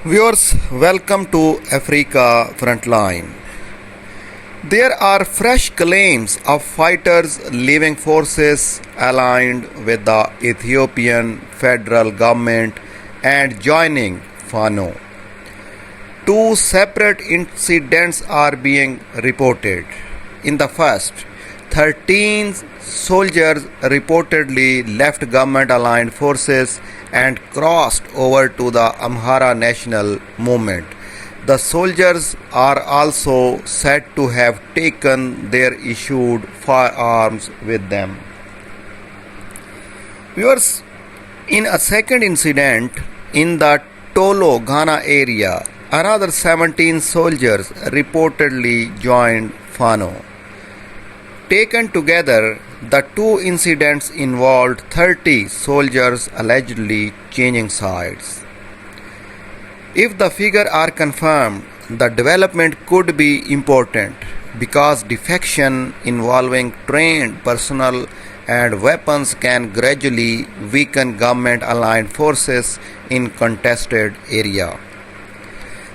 Viewers, welcome to Africa Frontline. There are fresh claims of fighters leaving forces aligned with the Ethiopian federal government and joining Fano. Two separate incidents are being reported. In the first, 13 soldiers reportedly left government aligned forces and crossed over to the Amhara National Movement. The soldiers are also said to have taken their issued firearms with them. Viewers, in a second incident in the Tolo, Ghana area, another 17 soldiers reportedly joined Fano. Taken together, the two incidents involved 30 soldiers allegedly changing sides. If the figures are confirmed, the development could be important because defection involving trained personnel and weapons can gradually weaken government aligned forces in contested area.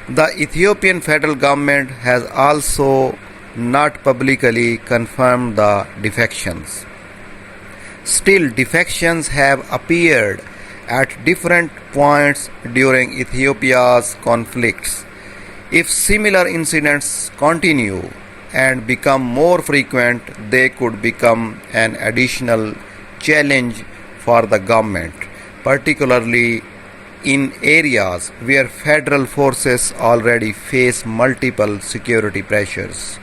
The Ethiopian federal government has also not publicly confirmed the defections. Still, defections have appeared at different points during Ethiopia's conflicts. If similar incidents continue and become more frequent, they could become an additional challenge for the government, particularly in areas where federal forces already face multiple security pressures.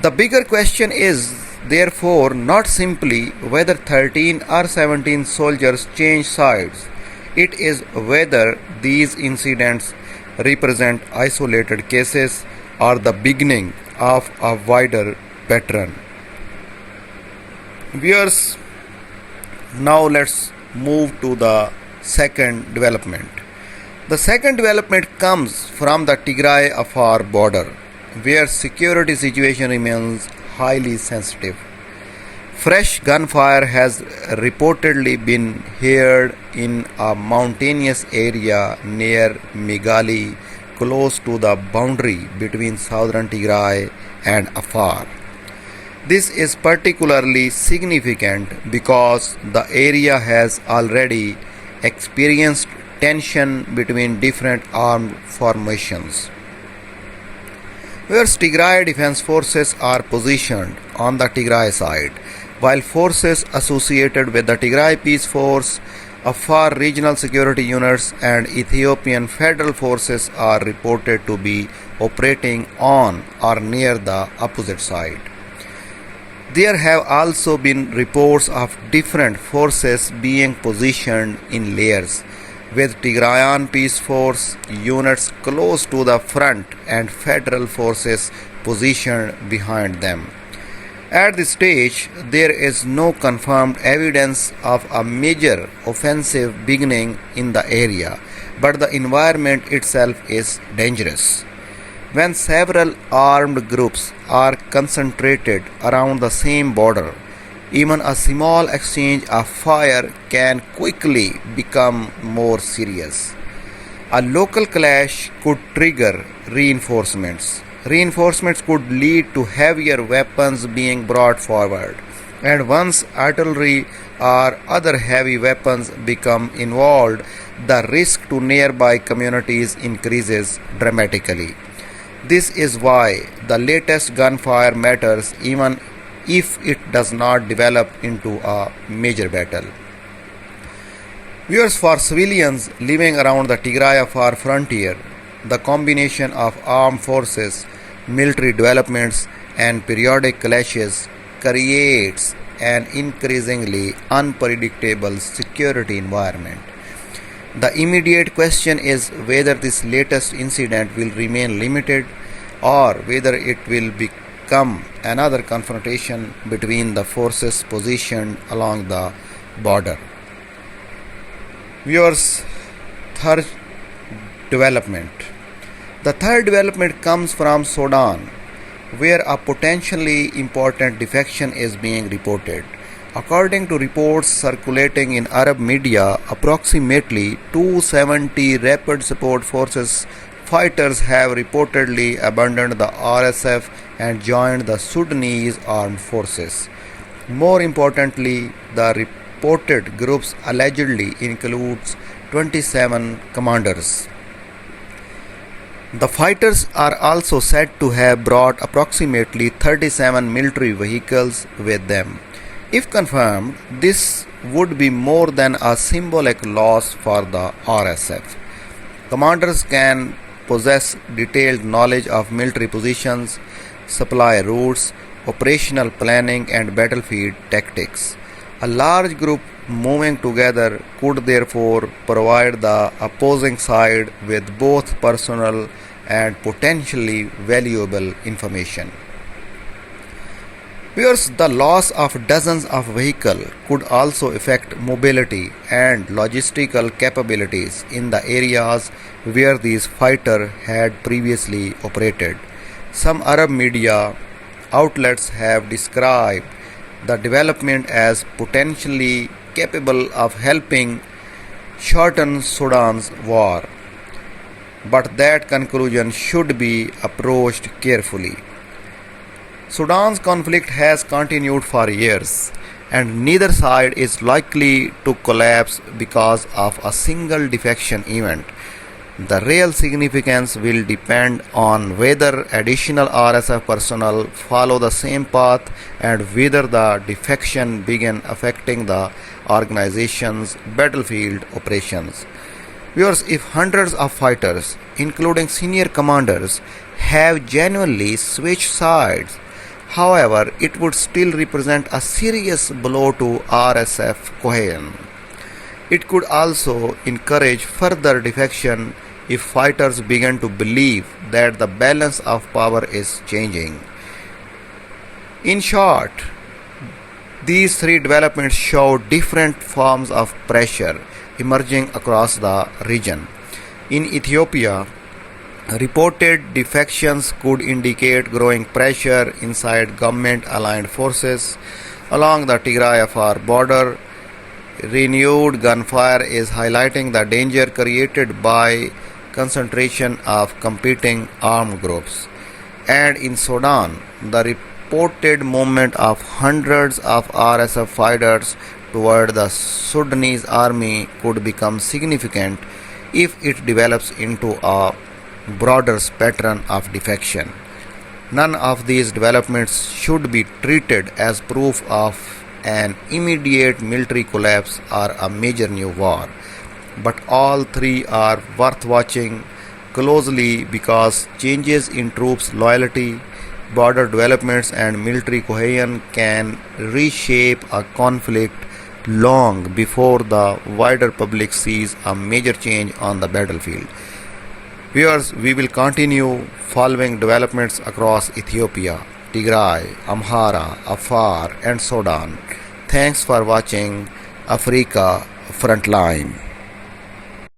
The bigger question is, therefore, not simply whether 13 or 17 soldiers change sides. It is whether these incidents represent isolated cases or the beginning of a wider pattern. Viewers, now let's move to the second development. The second development comes from the Tigray-Afar border, where security situation remains highly sensitive. Fresh gunfire has reportedly been heard in a mountainous area near Megali, close to the boundary between southern Tigray and Afar. This is particularly significant because the area has already experienced tension between different armed formations. Where Tigray Defense Forces are positioned on the Tigray side, while forces associated with the Tigray Peace Force, Afar Regional Security Units and Ethiopian Federal Forces are reported to be operating on or near the opposite side. There have also been reports of different forces being positioned in layers, with Tigrayan Peace Force units close to the front and federal forces positioned behind them. At this stage, there is no confirmed evidence of a major offensive beginning in the area, but the environment itself is dangerous. When several armed groups are concentrated around the same border, even a small exchange of fire can quickly become more serious. A local clash could trigger reinforcements. Reinforcements could lead to heavier weapons being brought forward. And once artillery or other heavy weapons become involved, the risk to nearby communities increases dramatically. This is why the latest gunfire matters even if it does not develop into a major battle. Viewers, for civilians living around the Tigray-Afar frontier, the combination of armed forces, military developments, and periodic clashes creates an increasingly unpredictable security environment. The immediate question is whether this latest incident will remain limited or whether it will become another confrontation between the forces positioned along the border. Viewers, third development. The third development comes from Sudan, where a potentially important defection is being reported. According to reports circulating in Arab media, approximately 270 Rapid Support Forces fighters have reportedly abandoned the RSF and joined the Sudanese Armed Forces. More importantly, the reported groups allegedly includes 27 commanders. The fighters are also said to have brought approximately 37 military vehicles with them. If confirmed, this would be more than a symbolic loss for the RSF. Commanders can possess detailed knowledge of military positions, supply routes, operational planning, and battlefield tactics. A large group moving together could therefore provide the opposing side with both personal and potentially valuable information. Viewers, the loss of dozens of vehicles could also affect mobility and logistical capabilities in the areas where these fighters had previously operated. Some Arab media outlets have described the development as potentially capable of helping shorten Sudan's war, but that conclusion should be approached carefully. Sudan's conflict has continued for years, and neither side is likely to collapse because of a single defection event. The real significance will depend on whether additional RSF personnel follow the same path and whether the defection begin affecting the organization's battlefield operations. Viewers, if hundreds of fighters, including senior commanders, have genuinely switched sides, however, it would still represent a serious blow to RSF cohesion. It could also encourage further defection if fighters begin to believe that the balance of power is changing. In short, these three developments show different forms of pressure emerging across the region. In Ethiopia, reported defections could indicate growing pressure inside government-aligned forces. Along the Tigray-Afar border, renewed gunfire is highlighting the danger created by concentration of competing armed groups. And in Sudan, the reported movement of hundreds of RSF fighters toward the Sudanese army could become significant if it develops into a broader pattern of defection. None of these developments should be treated as proof of an immediate military collapse or a major new war, but all three are worth watching closely because changes in troops' loyalty, border developments, and military cohesion can reshape a conflict long before the wider public sees a major change on the battlefield. Viewers, we will continue following developments across Ethiopia, Tigray, Amhara, Afar, and Sudan. Thanks for watching Africa Frontline.